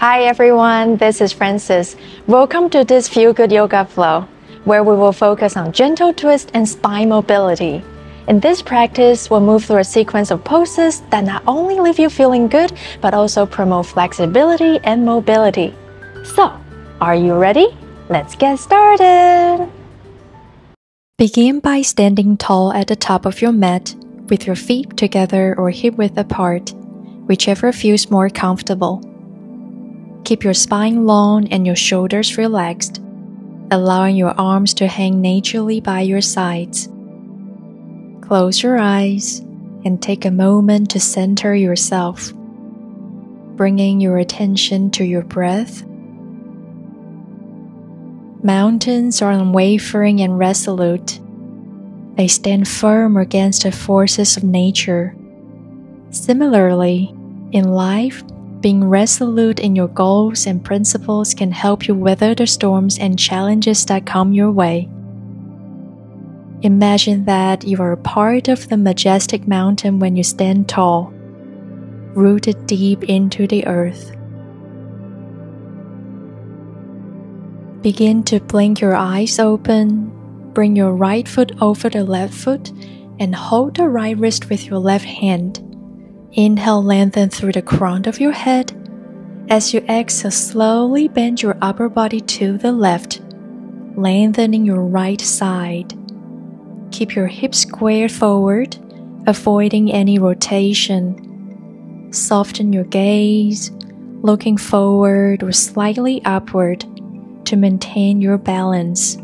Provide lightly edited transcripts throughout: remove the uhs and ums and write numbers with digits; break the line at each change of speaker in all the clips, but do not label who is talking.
Hi everyone, this is Francis. Welcome to this Feel Good Yoga Flow, where we will focus on gentle twist and spine mobility. In this practice, we'll move through a sequence of poses that not only leave you feeling good, but also promote flexibility and mobility. So, are you ready? Let's get started! Begin by standing tall at the top of your mat, with your feet together or hip-width apart, whichever feels more comfortable. Keep your spine long and your shoulders relaxed, allowing your arms to hang naturally by your sides. Close your eyes and take a moment to center yourself, bringing your attention to your breath. Mountains are unwavering and resolute. They stand firm against the forces of nature. Similarly, in life, being resolute in your goals and principles can help you weather the storms and challenges that come your way. Imagine that you are a part of the majestic mountain when you stand tall, rooted deep into the earth. Begin to blink your eyes open, bring your right foot over the left foot, and hold the right wrist with your left hand. Inhale, lengthen through the crown of your head. As you exhale, slowly bend your upper body to the left, lengthening your right side. Keep your hips squared forward, avoiding any rotation. Soften your gaze, looking forward or slightly upward to maintain your balance.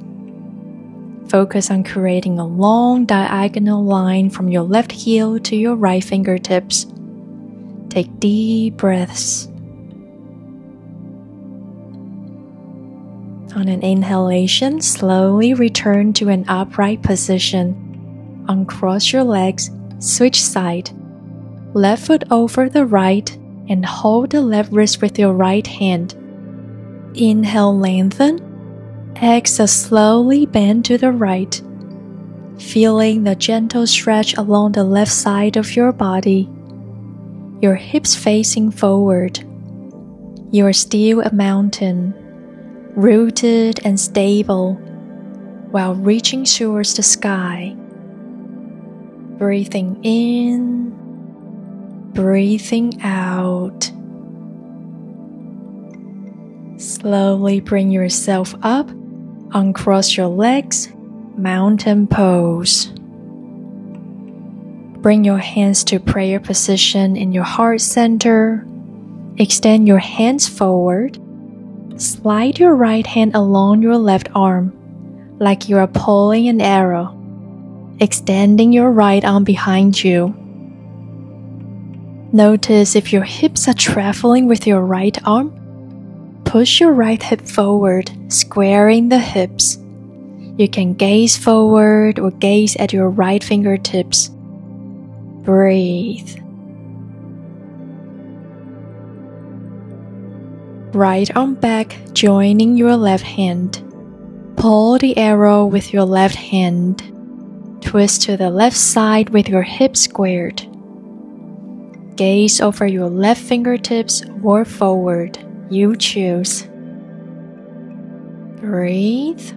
Focus on creating a long diagonal line from your left heel to your right fingertips. Take deep breaths. On an inhalation, slowly return to an upright position. Uncross your legs, switch side. Left foot over the right and hold the left wrist with your right hand. Inhale, lengthen. Exhale, slowly bend to the right, feeling the gentle stretch along the left side of your body. Your hips facing forward. You are still a mountain, rooted and stable, while reaching towards the sky. Breathing in, breathing out. Slowly bring yourself up, uncross your legs, mountain pose. Bring your hands to prayer position in your heart center. Extend your hands forward. Slide your right hand along your left arm, like you are pulling an arrow, extending your right arm behind you. Notice if your hips are traveling with your right arm. Push your right hip forward, squaring the hips. You can gaze forward or gaze at your right fingertips. Breathe. Right arm back, joining your left hand. Pull the arrow with your left hand. Twist to the left side with your hips squared. Gaze over your left fingertips or forward. You choose. Breathe.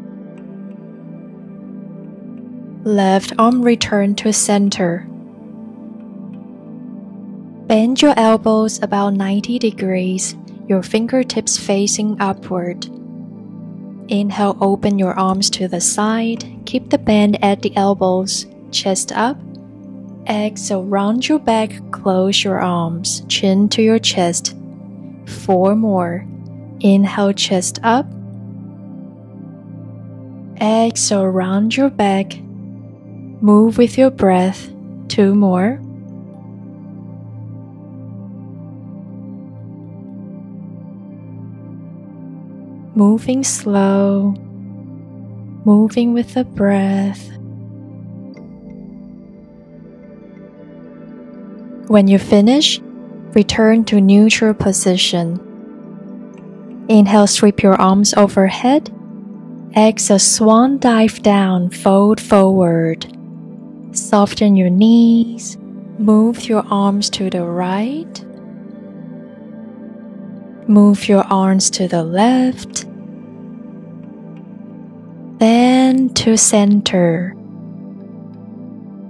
Left arm return to center. Bend your elbows about 90 degrees, your fingertips facing upward. Inhale, open your arms to the side. Keep the bend at the elbows, chest up. Exhale, round your back, close your arms, chin to your chest. 4 more. Inhale, chest up. Exhale, round your back. Move with your breath. 2 more. Moving slow, moving with the breath. When you finish, return to neutral position. Inhale, sweep your arms overhead. Exhale, swan dive down, fold forward. Soften your knees. Move your arms to the right. Move your arms to the left, then to center.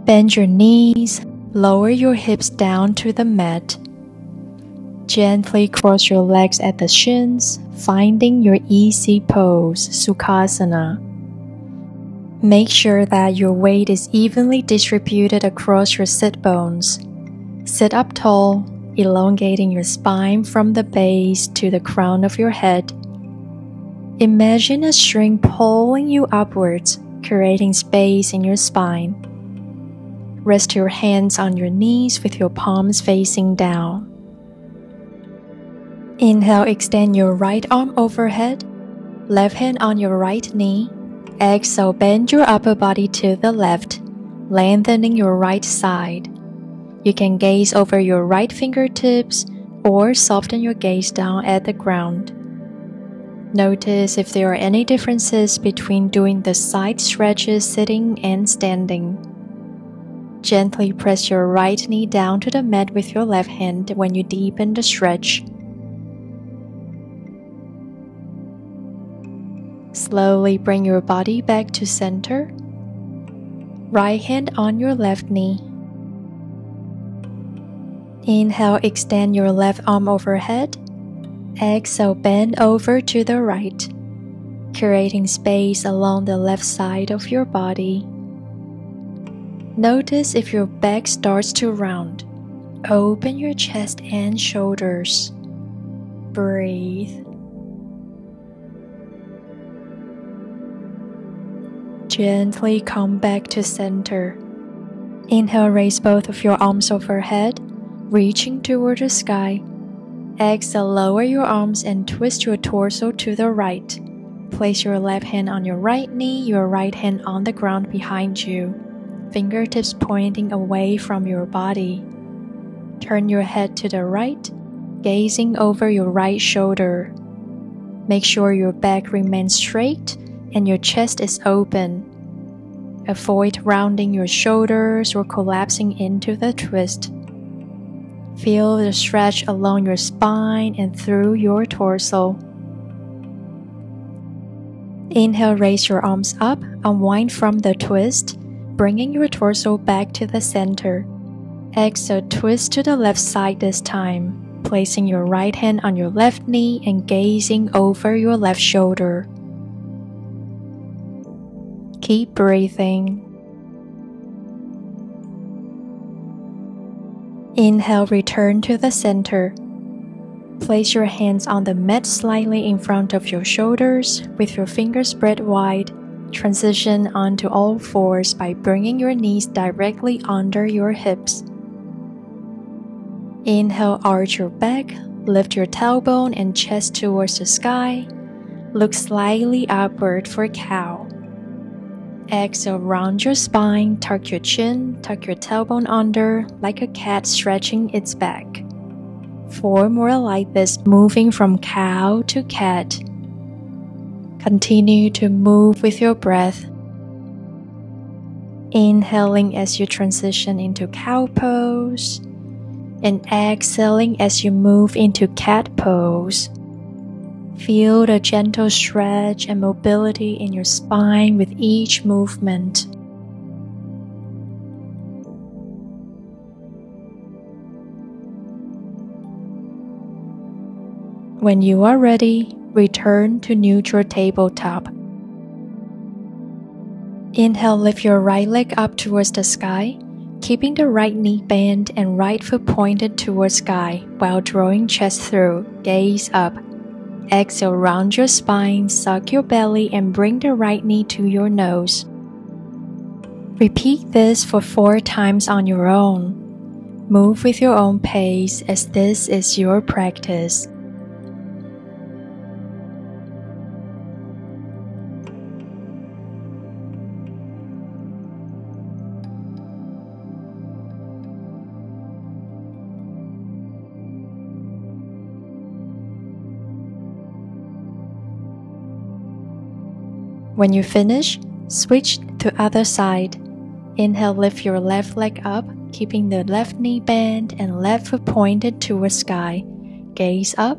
Bend your knees, lower your hips down to the mat. Gently cross your legs at the shins, finding your easy pose, Sukhasana. Make sure that your weight is evenly distributed across your sit bones. Sit up tall, elongating your spine from the base to the crown of your head. Imagine a string pulling you upwards, creating space in your spine. Rest your hands on your knees with your palms facing down. Inhale, extend your right arm overhead, left hand on your right knee. Exhale, bend your upper body to the left, lengthening your right side. You can gaze over your right fingertips or soften your gaze down at the ground. Notice if there are any differences between doing the side stretches sitting and standing. Gently press your right knee down to the mat with your left hand when you deepen the stretch. Slowly bring your body back to center. Right hand on your left knee. Inhale, extend your left arm overhead. Exhale, bend over to the right, creating space along the left side of your body. Notice if your back starts to round. Open your chest and shoulders. Breathe. Gently come back to center. Inhale, raise both of your arms overhead, reaching toward the sky. Exhale, lower your arms and twist your torso to the right. Place your left hand on your right knee, your right hand on the ground behind you, fingertips pointing away from your body. Turn your head to the right, gazing over your right shoulder. Make sure your back remains straight and your chest is open. Avoid rounding your shoulders or collapsing into the twist. Feel the stretch along your spine and through your torso. Inhale, raise your arms up, unwind from the twist, bringing your torso back to the center. Exhale, twist to the left side this time, placing your right hand on your left knee and gazing over your left shoulder. Keep breathing. Inhale, return to the center. Place your hands on the mat slightly in front of your shoulders with your fingers spread wide. Transition onto all fours by bringing your knees directly under your hips. Inhale, arch your back, lift your tailbone and chest towards the sky. Look slightly upward for cow. Exhale, round your spine, tuck your chin, tuck your tailbone under like a cat stretching its back. 4 more like this, moving from cow to cat. Continue to move with your breath. Inhaling as you transition into cow pose, and exhaling as you move into cat pose. Feel the gentle stretch and mobility in your spine with each movement. When you are ready, return to neutral tabletop. Inhale, lift your right leg up towards the sky, keeping the right knee bent and right foot pointed towards sky while drawing chest through. Gaze up. Exhale, round your spine, suck your belly, and bring the right knee to your nose. Repeat this for 4 times on your own. Move with your own pace as this is your practice. When you finish, switch to other side. Inhale, lift your left leg up, keeping the left knee bent and left foot pointed towards sky. Gaze up.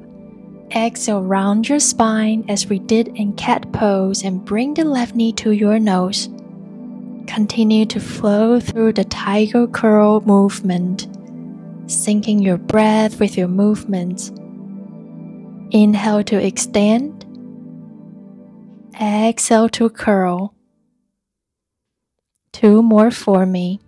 Exhale, round your spine as we did in cat pose and bring the left knee to your nose. Continue to flow through the tiger curl movement, syncing your breath with your movements. Inhale to extend. Exhale to curl. 2 more for me.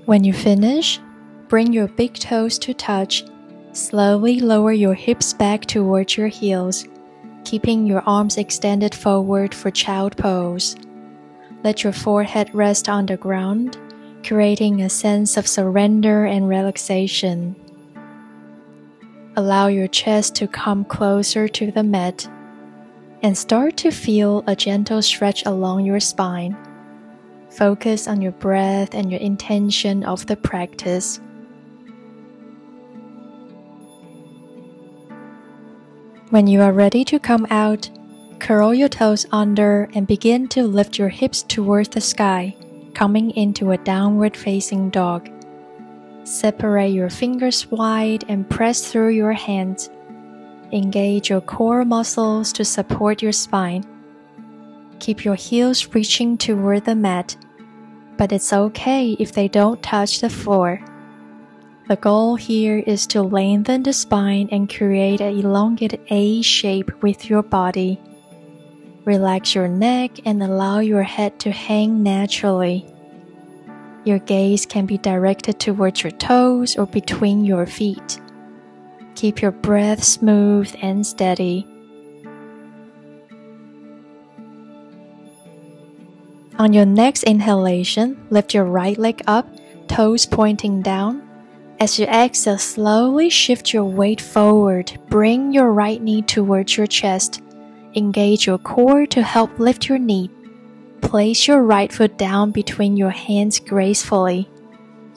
When you finish, bring your big toes to touch. Slowly lower your hips back towards your heels, keeping your arms extended forward for child pose. Let your forehead rest on the ground, creating a sense of surrender and relaxation. Allow your chest to come closer to the mat and start to feel a gentle stretch along your spine. Focus on your breath and your intention of the practice. When you are ready to come out, curl your toes under and begin to lift your hips towards the sky, coming into a downward facing dog. Separate your fingers wide and press through your hands. Engage your core muscles to support your spine. Keep your heels reaching toward the mat, but it's okay if they don't touch the floor. The goal here is to lengthen the spine and create an elongated A shape with your body. Relax your neck and allow your head to hang naturally. Your gaze can be directed towards your toes or between your feet. Keep your breath smooth and steady. On your next inhalation, lift your right leg up, toes pointing down. As you exhale, slowly shift your weight forward. Bring your right knee towards your chest. Engage your core to help lift your knee. Place your right foot down between your hands gracefully.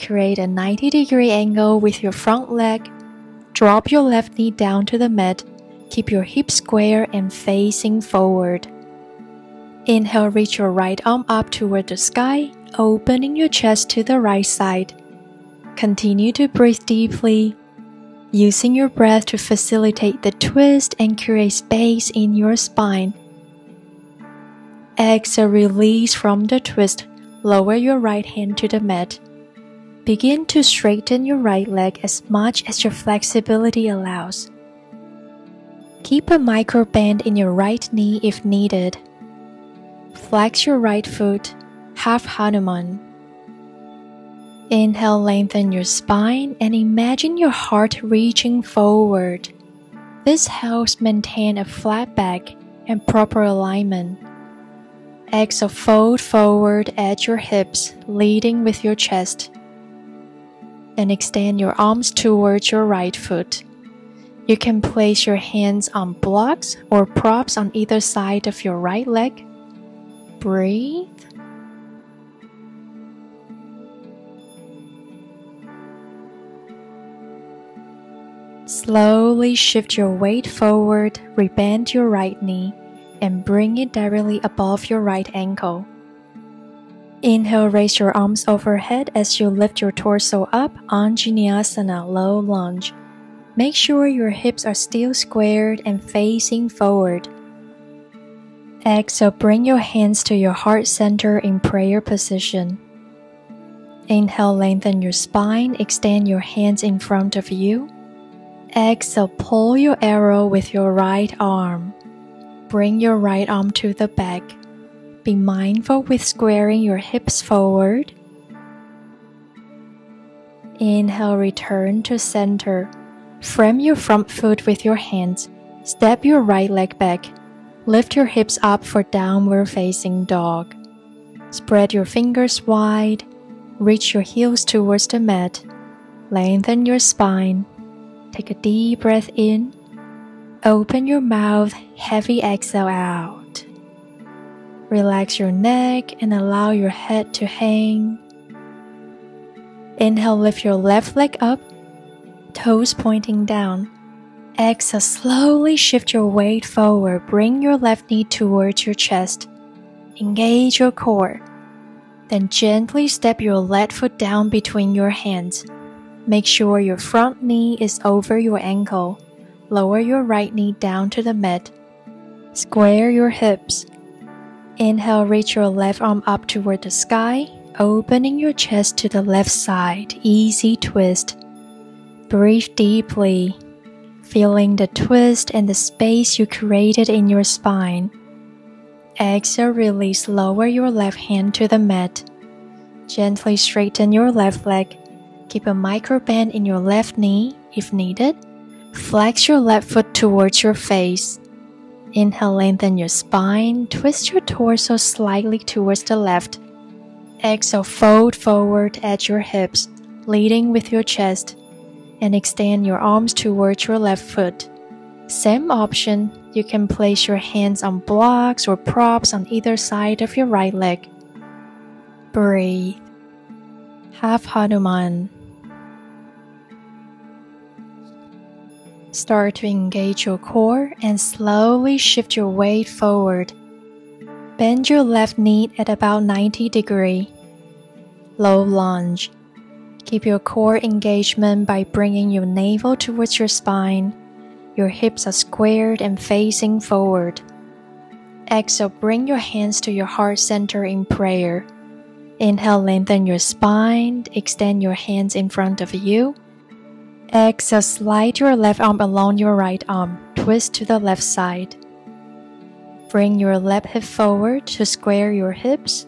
Create a 90-degree angle with your front leg. Drop your left knee down to the mat. Keep your hips square and facing forward. Inhale, reach your right arm up toward the sky, opening your chest to the right side. Continue to breathe deeply, using your breath to facilitate the twist and create space in your spine. Exhale, release from the twist. Lower your right hand to the mat. Begin to straighten your right leg as much as your flexibility allows. Keep a micro bend in your right knee if needed. Flex your right foot, half Hanuman. Inhale, lengthen your spine and imagine your heart reaching forward. This helps maintain a flat back and proper alignment. Exhale, fold forward at your hips, leading with your chest. And extend your arms towards your right foot. You can place your hands on blocks or props on either side of your right leg. Breathe. Slowly shift your weight forward, rebend your right knee, and bring it directly above your right ankle. Inhale, raise your arms overhead as you lift your torso up, Anjaneyasana, low lunge. Make sure your hips are still squared and facing forward. Exhale, bring your hands to your heart center in prayer position. Inhale, lengthen your spine, extend your hands in front of you. Exhale, pull your arrow with your right arm. Bring your right arm to the back. Be mindful with squaring your hips forward. Inhale, return to center. Frame your front foot with your hands. Step your right leg back. Lift your hips up for downward facing dog. Spread your fingers wide. Reach your heels towards the mat. Lengthen your spine. Take a deep breath in. Open your mouth, heavy exhale out. Relax your neck and allow your head to hang. Inhale, lift your left leg up, toes pointing down. Exhale, slowly shift your weight forward. Bring your left knee towards your chest. engage your core. Then gently step your left foot down between your hands. Make sure your front knee is over your ankle. Lower your right knee down to the mat. Square your hips. Inhale, reach your left arm up toward the sky, opening your chest to the left side. Easy twist. Breathe deeply, feeling the twist and the space you created in your spine. Exhale, release, lower your left hand to the mat. Gently straighten your left leg. Keep a micro bend in your left knee if needed. Flex your left foot towards your face. Inhale, lengthen your spine. Twist your torso slightly towards the left. Exhale, fold forward at your hips, leading with your chest. And extend your arms towards your left foot. Same option, you can place your hands on blocks or props on either side of your right leg. Breathe. Half Hanuman. Start to engage your core and slowly shift your weight forward. Bend your left knee at about 90 degrees. Low lunge. Keep your core engagement by bringing your navel towards your spine. Your hips are squared and facing forward. Exhale, bring your hands to your heart center in prayer. Inhale, lengthen your spine, extend your hands in front of you. Exhale, slide your left arm along your right arm, twist to the left side. Bring your left hip forward to square your hips.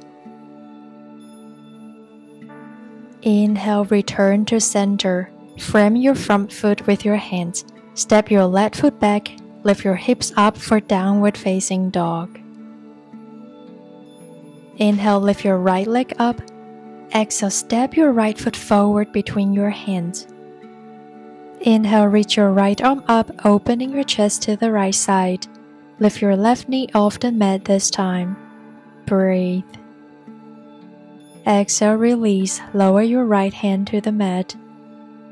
Inhale, return to center. Frame your front foot with your hands. Step your left foot back, lift your hips up for downward facing dog. Inhale, lift your right leg up. Exhale, step your right foot forward between your hands. Inhale, reach your right arm up, opening your chest to the right side. Lift your left knee off the mat this time. Breathe. Exhale, release, lower your right hand to the mat.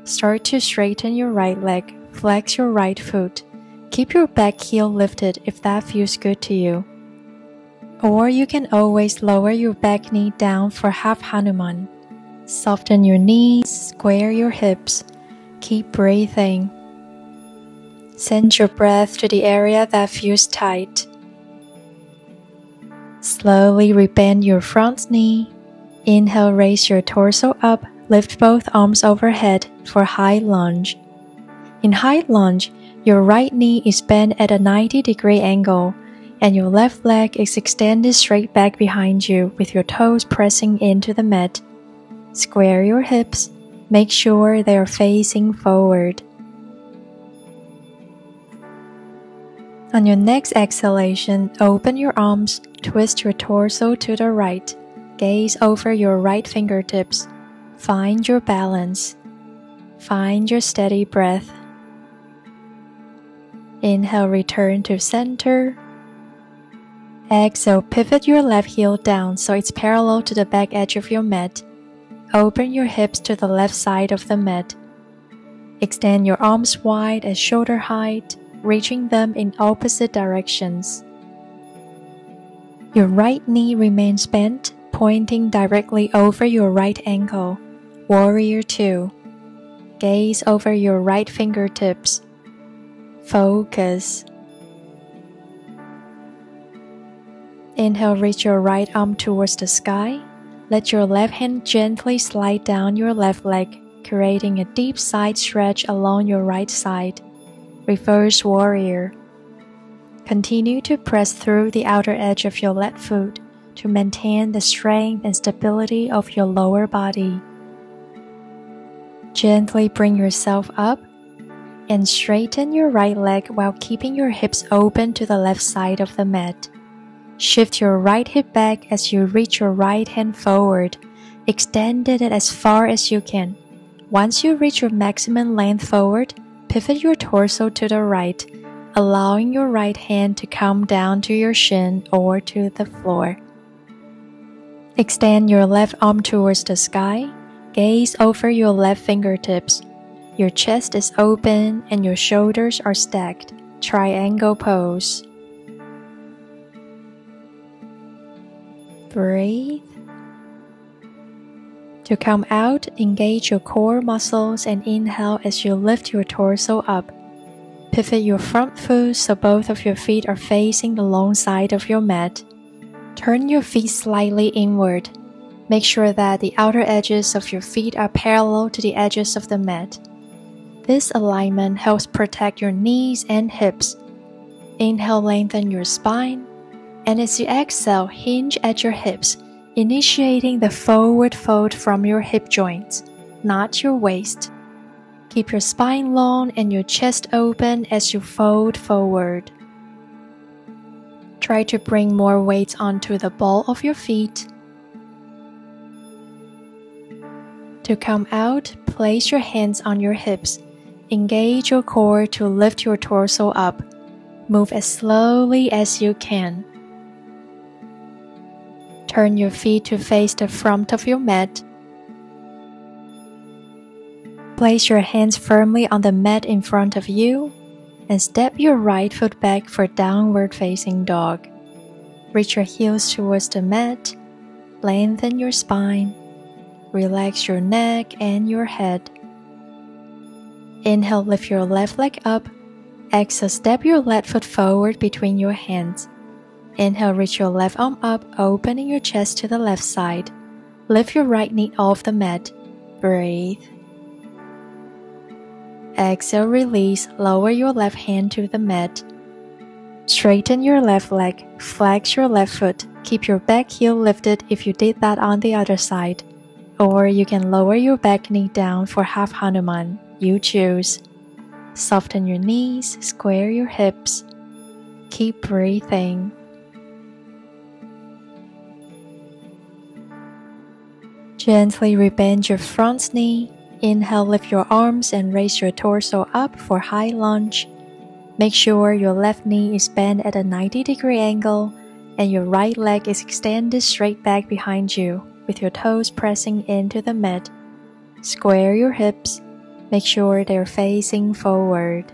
Start to straighten your right leg, flex your right foot. Keep your back heel lifted if that feels good to you. Or you can always lower your back knee down for half Hanuman. Soften your knees, square your hips. Keep breathing. Send your breath to the area that feels tight. Slowly rebend your front knee. Inhale, raise your torso up, lift both arms overhead for high lunge. In high lunge, your right knee is bent at a 90-degree angle, and your left leg is extended straight back behind you with your toes pressing into the mat. Square your hips. Make sure they are facing forward. On your next exhalation, open your arms, twist your torso to the right. Gaze over your right fingertips. Find your balance. Find your steady breath. Inhale, return to center. Exhale, pivot your left heel down so it's parallel to the back edge of your mat. Open your hips to the left side of the mat. Extend your arms wide at shoulder height, reaching them in opposite directions. Your right knee remains bent, pointing directly over your right ankle. Warrior 2. Gaze over your right fingertips. Focus. Inhale, reach your right arm towards the sky. Let your left hand gently slide down your left leg, creating a deep side stretch along your right side. Reverse warrior. Continue to press through the outer edge of your left foot to maintain the strength and stability of your lower body. Gently bring yourself up and straighten your right leg while keeping your hips open to the left side of the mat. Shift your right hip back as you reach your right hand forward. Extend it as far as you can. Once you reach your maximum length forward, pivot your torso to the right, allowing your right hand to come down to your shin or to the floor. Extend your left arm towards the sky. Gaze over your left fingertips. Your chest is open and your shoulders are stacked. Triangle pose. Breathe. To come out, engage your core muscles and inhale as you lift your torso up. Pivot your front foot so both of your feet are facing the long side of your mat. Turn your feet slightly inward. Make sure that the outer edges of your feet are parallel to the edges of the mat. This alignment helps protect your knees and hips. Inhale, lengthen your spine, and as you exhale, hinge at your hips, initiating the forward fold from your hip joints, not your waist. Keep your spine long and your chest open as you fold forward. Try to bring more weight onto the ball of your feet. To come out, place your hands on your hips. Engage your core to lift your torso up. Move as slowly as you can. Turn your feet to face the front of your mat. Place your hands firmly on the mat in front of you and step your right foot back for downward facing dog. Reach your heels towards the mat. Lengthen your spine. Relax your neck and your head. Inhale, lift your left leg up. Exhale, step your left foot forward between your hands. Inhale, reach your left arm up, opening your chest to the left side. Lift your right knee off the mat. Breathe. Exhale, release, lower your left hand to the mat. Straighten your left leg, flex your left foot. Keep your back heel lifted if you did that on the other side. Or you can lower your back knee down for half Hanuman. You choose. Soften your knees, square your hips. Keep breathing. Gently rebend your front knee. Inhale, lift your arms and raise your torso up for high lunge. Make sure your left knee is bent at a 90-degree angle and your right leg is extended straight back behind you with your toes pressing into the mat. Square your hips. Make sure they're facing forward.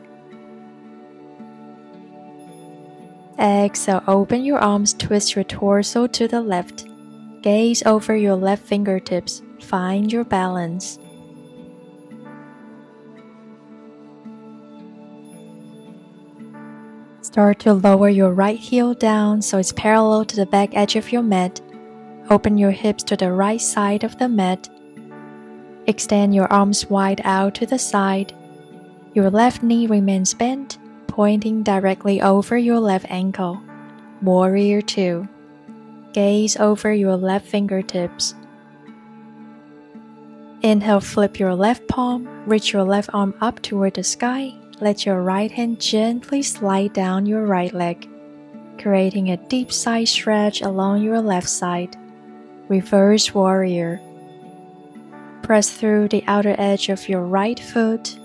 Exhale, open your arms, twist your torso to the left. Gaze over your left fingertips. Find your balance. Start to lower your right heel down so it's parallel to the back edge of your mat. Open your hips to the right side of the mat. Extend your arms wide out to the side. Your left knee remains bent, pointing directly over your left ankle. Warrior 2. Gaze over your left fingertips. Inhale, flip your left palm, reach your left arm up toward the sky. Let your right hand gently slide down your right leg, creating a deep side stretch along your left side. Reverse warrior. Press through the outer edge of your right foot.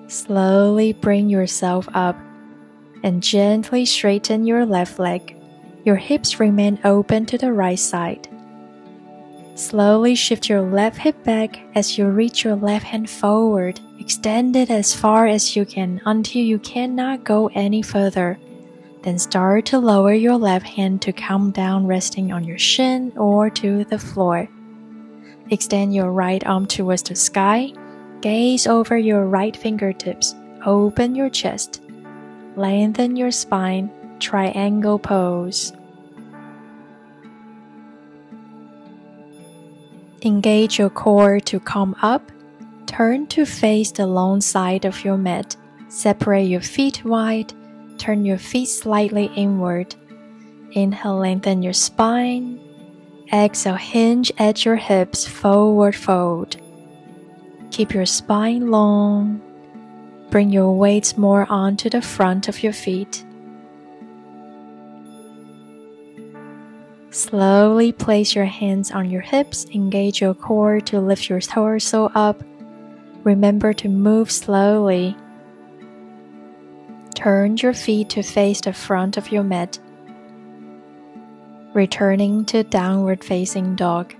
Slowly bring yourself up and gently straighten your left leg. Your hips remain open to the right side. Slowly shift your left hip back as you reach your left hand forward. Extend it as far as you can until you cannot go any further. Then start to lower your left hand to come down, resting on your shin or to the floor. Extend your right arm towards the sky. Gaze over your right fingertips. Open your chest. Lengthen your spine. Triangle pose. Engage your core to come up. Turn to face the long side of your mat. Separate your feet wide. Turn your feet slightly inward. Inhale, lengthen your spine. Exhale, hinge at your hips, forward fold. Keep your spine long. Bring your weight more onto the front of your feet. Slowly place your hands on your hips. Engage your core to lift your torso up. Remember to move slowly. Turn your feet to face the front of your mat. Returning to downward facing dog.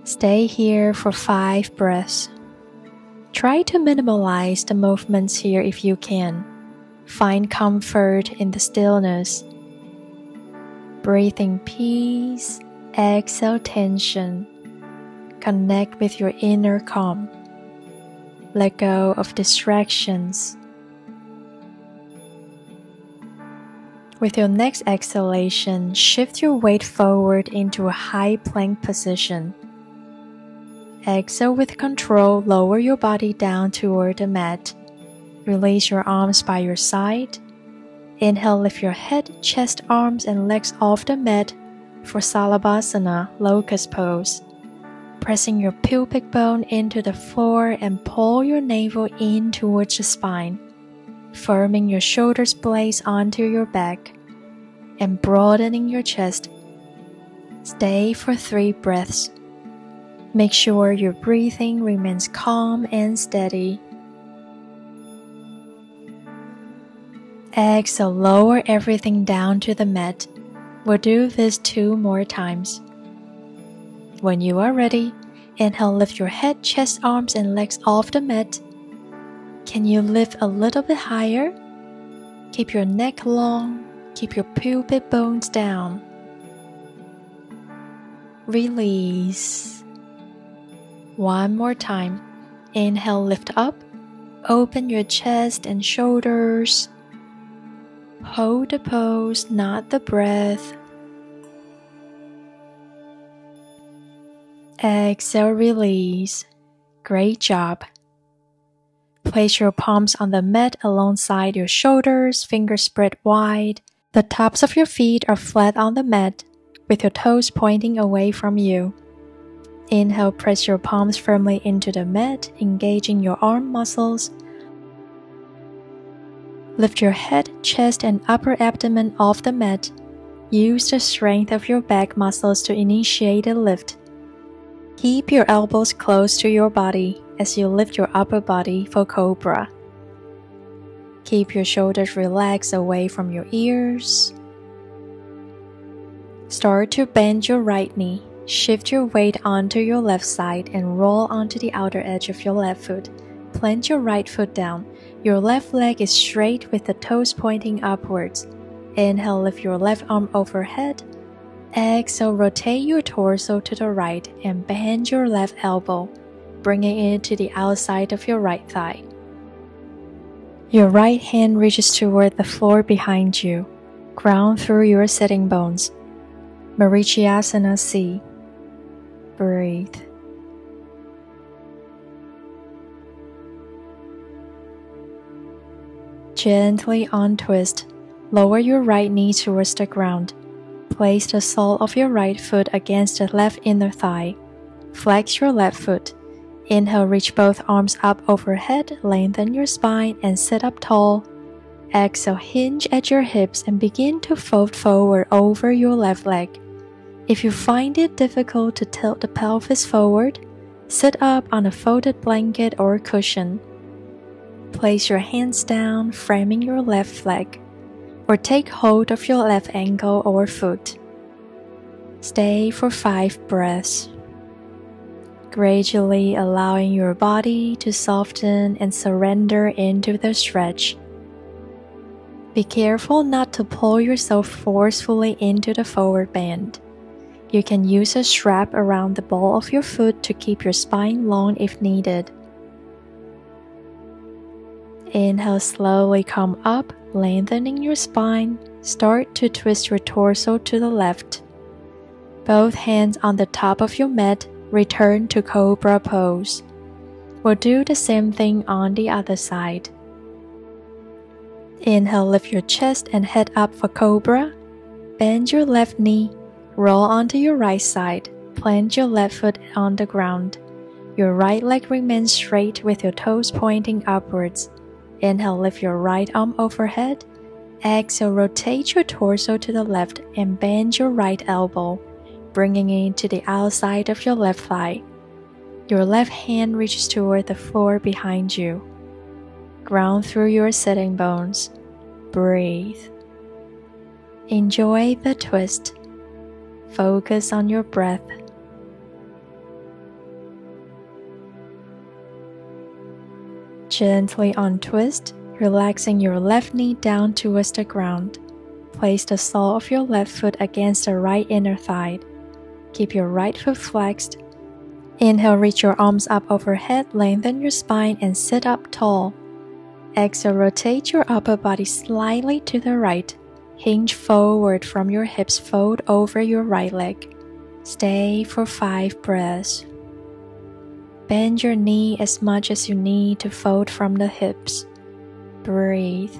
Stay here for 5 breaths. Try to minimize the movements here if you can. Find comfort in the stillness. Breathe in peace, exhale tension. Connect with your inner calm. Let go of distractions. With your next exhalation, shift your weight forward into a high plank position. Exhale with control, lower your body down toward the mat. Release your arms by your side. Inhale, lift your head, chest, arms, and legs off the mat for Salabhasana, locust pose. Pressing your pubic bone into the floor and pull your navel in towards the spine, firming your shoulders blades onto your back and broadening your chest. Stay for 3 breaths. Make sure your breathing remains calm and steady. Exhale, lower everything down to the mat. We'll do this 2 more times. When you are ready, inhale, lift your head, chest, arms, and legs off the mat. Can you lift a little bit higher? Keep your neck long, keep your pubic bones down. Release. One more time. Inhale, lift up. Open your chest and shoulders. Hold the pose, not the breath. Exhale, release. Great job. Place your palms on the mat alongside your shoulders, fingers spread wide. The tops of your feet are flat on the mat, with your toes pointing away from you. Inhale, press your palms firmly into the mat, engaging your arm muscles. Lift your head, chest, and upper abdomen off the mat. Use the strength of your back muscles to initiate a lift. Keep your elbows close to your body as you lift your upper body for Cobra. Keep your shoulders relaxed away from your ears. Start to bend your right knee. Shift your weight onto your left side and roll onto the outer edge of your left foot. Plant your right foot down. Your left leg is straight with the toes pointing upwards. Inhale, lift your left arm overhead. Exhale, rotate your torso to the right and bend your left elbow, bringing it to the outside of your right thigh. Your right hand reaches toward the floor behind you. Ground through your sitting bones. Marichyasana C. Breathe. Gently untwist. Lower your right knee towards the ground. Place the sole of your right foot against the left inner thigh. Flex your left foot. Inhale, reach both arms up overhead, lengthen your spine, and sit up tall. Exhale, hinge at your hips and begin to fold forward over your left leg. If you find it difficult to tilt the pelvis forward, sit up on a folded blanket or cushion. Place your hands down, framing your left leg, or take hold of your left ankle or foot. Stay for 5 breaths. Gradually allowing your body to soften and surrender into the stretch. Be careful not to pull yourself forcefully into the forward bend. You can use a strap around the ball of your foot to keep your spine long if needed. Inhale, slowly come up, lengthening your spine. Start to twist your torso to the left. Both hands on the top of your mat, return to Cobra pose. We'll do the same thing on the other side. Inhale, lift your chest and head up for Cobra. Bend your left knee, roll onto your right side, plant your left foot on the ground. Your right leg remains straight with your toes pointing upwards. Inhale, lift your right arm overhead. Exhale, rotate your torso to the left and bend your right elbow, bringing it to the outside of your left thigh. Your left hand reaches toward the floor behind you. Ground through your sitting bones. Breathe. Enjoy the twist. Focus on your breath. Gently untwist, Relaxing your left knee down towards the ground. Place the sole of your left foot against the right inner thigh. Keep your right foot flexed. Inhale, reach your arms up overhead, lengthen your spine and sit up tall. Exhale, rotate your upper body slightly to the right. Hinge forward from your hips, fold over your right leg. Stay for 5 breaths. Bend your knee as much as you need to fold from the hips. Breathe.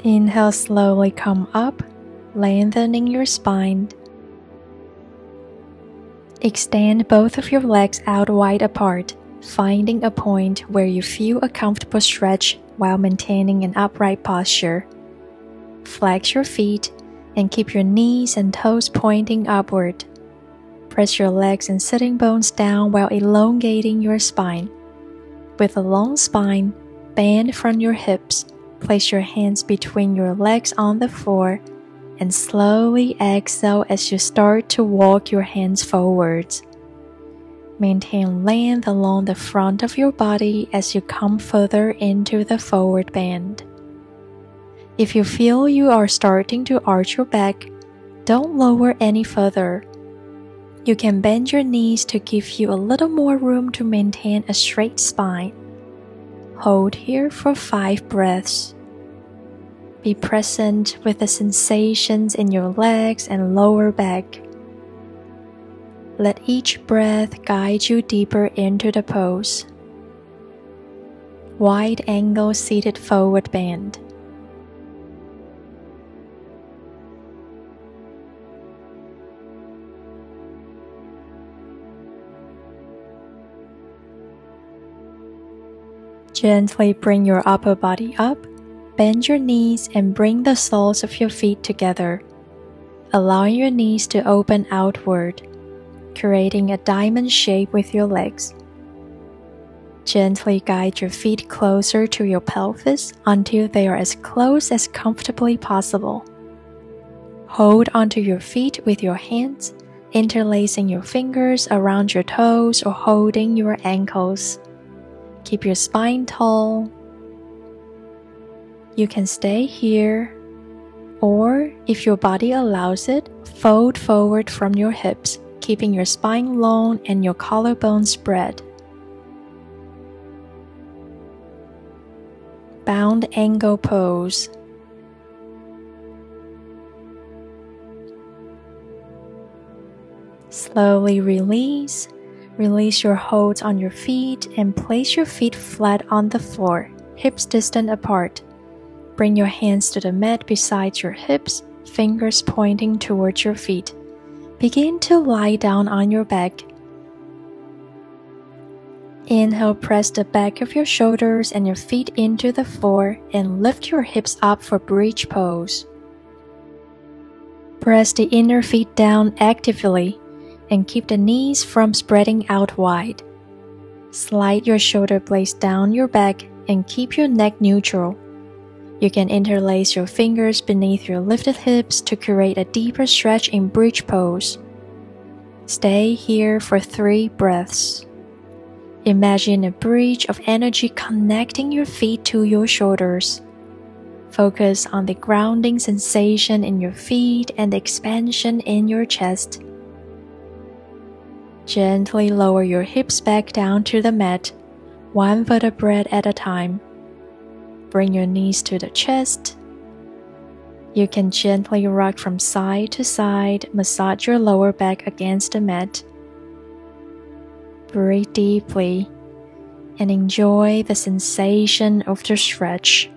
Inhale, slowly come up, lengthening your spine. Extend both of your legs out wide apart, finding a point where you feel a comfortable stretch while maintaining an upright posture. Flex your feet and keep your knees and toes pointing upward. Press your legs and sitting bones down while elongating your spine. With a long spine, bend from your hips. Place your hands between your legs on the floor and slowly exhale as you start to walk your hands forwards. Maintain length along the front of your body as you come further into the forward bend. If you feel you are starting to arch your back, don't lower any further. You can bend your knees to give you a little more room to maintain a straight spine. Hold here for 5 breaths. Be present with the sensations in your legs and lower back. Let each breath guide you deeper into the pose. Wide angle seated forward bend. Gently bring your upper body up, bend your knees and bring the soles of your feet together, allowing your knees to open outward, creating a diamond shape with your legs. Gently guide your feet closer to your pelvis until they are as close as comfortably possible. Hold onto your feet with your hands, interlacing your fingers around your toes or holding your ankles. Keep your spine tall. You can stay here, or if your body allows it, fold forward from your hips, keeping your spine long and your collarbone spread. Bound angle pose. Slowly release. Release your holds on your feet and place your feet flat on the floor, hips distant apart. Bring your hands to the mat beside your hips, fingers pointing towards your feet. Begin to lie down on your back. Inhale, press the back of your shoulders and your feet into the floor and lift your hips up for bridge pose. Press the inner feet down actively and keep the knees from spreading out wide. Slide your shoulder blades down your back and keep your neck neutral. You can interlace your fingers beneath your lifted hips to create a deeper stretch in bridge pose. Stay here for 3 breaths. Imagine a bridge of energy connecting your feet to your shoulders. Focus on the grounding sensation in your feet and the expansion in your chest. Gently lower your hips back down to the mat, 1 vertebra at a time. Bring your knees to the chest. You can gently rock from side to side, massage your lower back against the mat. Breathe deeply and enjoy the sensation of the stretch.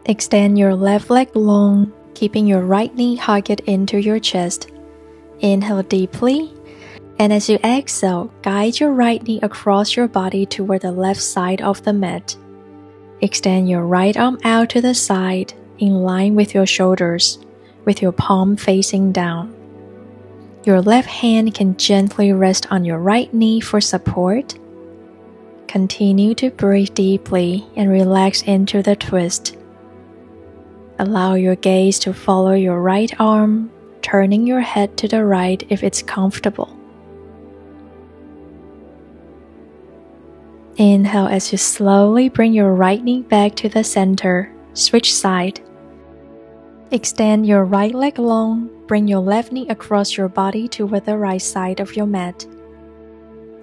Extend your left leg long, keeping your right knee hugged into your chest. Inhale deeply, and as you exhale, guide your right knee across your body toward the left side of the mat. Extend your right arm out to the side, in line with your shoulders, with your palm facing down. Your left hand can gently rest on your right knee for support. Continue to breathe deeply and relax into the twist. Allow your gaze to follow your right arm, turning your head to the right if it's comfortable. Inhale as you slowly bring your right knee back to the center. Switch side. Extend your right leg long. Bring your left knee across your body toward the right side of your mat.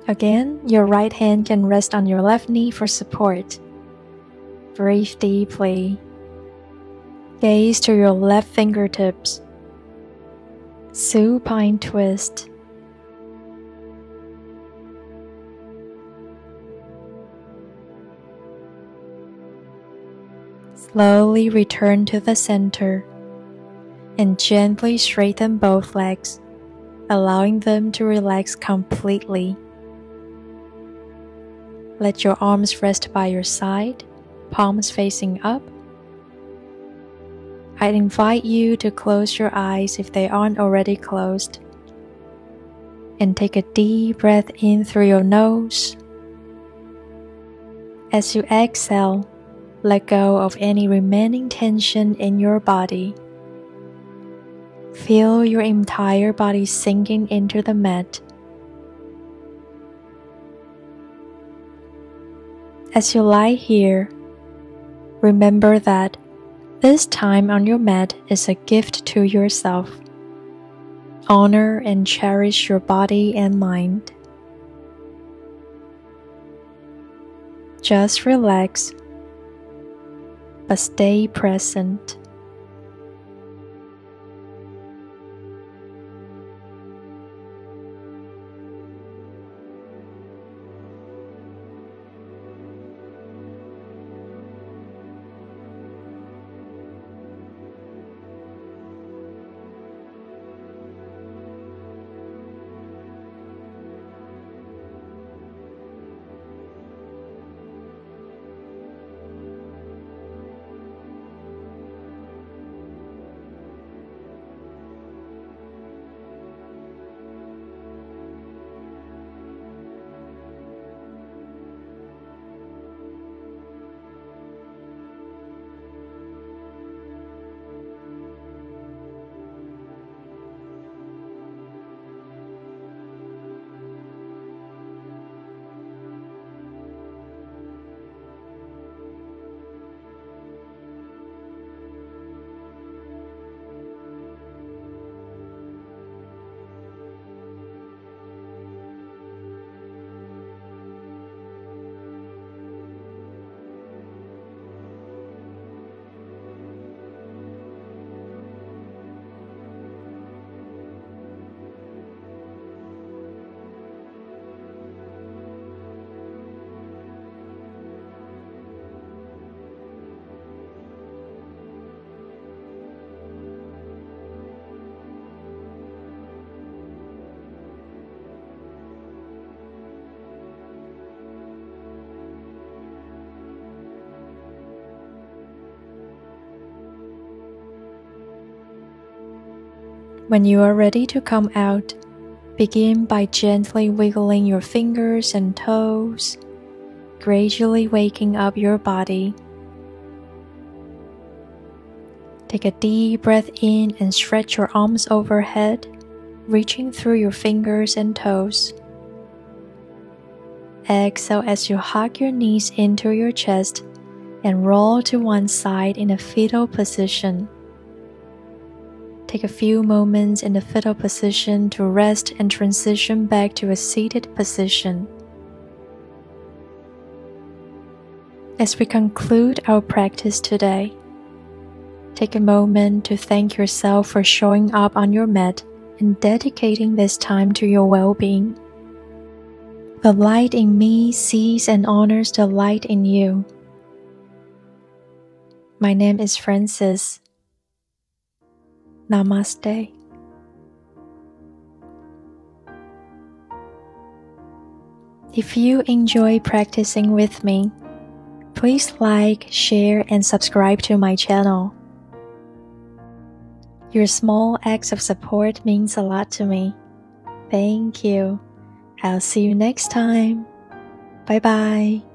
Again, your right hand can rest on your left knee for support. Breathe deeply. Gaze to your left fingertips. Supine twist. Slowly return to the center and gently straighten both legs, allowing them to relax completely. Let your arms rest by your side, palms facing up. I invite you to close your eyes if they aren't already closed. And take a deep breath in through your nose. As you exhale, let go of any remaining tension in your body. Feel your entire body sinking into the mat. As you lie here, remember that this time on your mat is a gift to yourself. Honor and cherish your body and mind. Just relax, but stay present. When you are ready to come out, begin by gently wiggling your fingers and toes, gradually waking up your body. Take a deep breath in and stretch your arms overhead, reaching through your fingers and toes. Exhale as you hug your knees into your chest and roll to one side in a fetal position. Take a few moments in the fetal position to rest and transition back to a seated position. As we conclude our practice today, take a moment to thank yourself for showing up on your mat and dedicating this time to your well-being. The light in me sees and honors the light in you. My name is Francis. Namaste. If you enjoy practicing with me, please like, share, and subscribe to my channel. Your small acts of support means a lot to me. Thank you. I'll see you next time. 拜拜。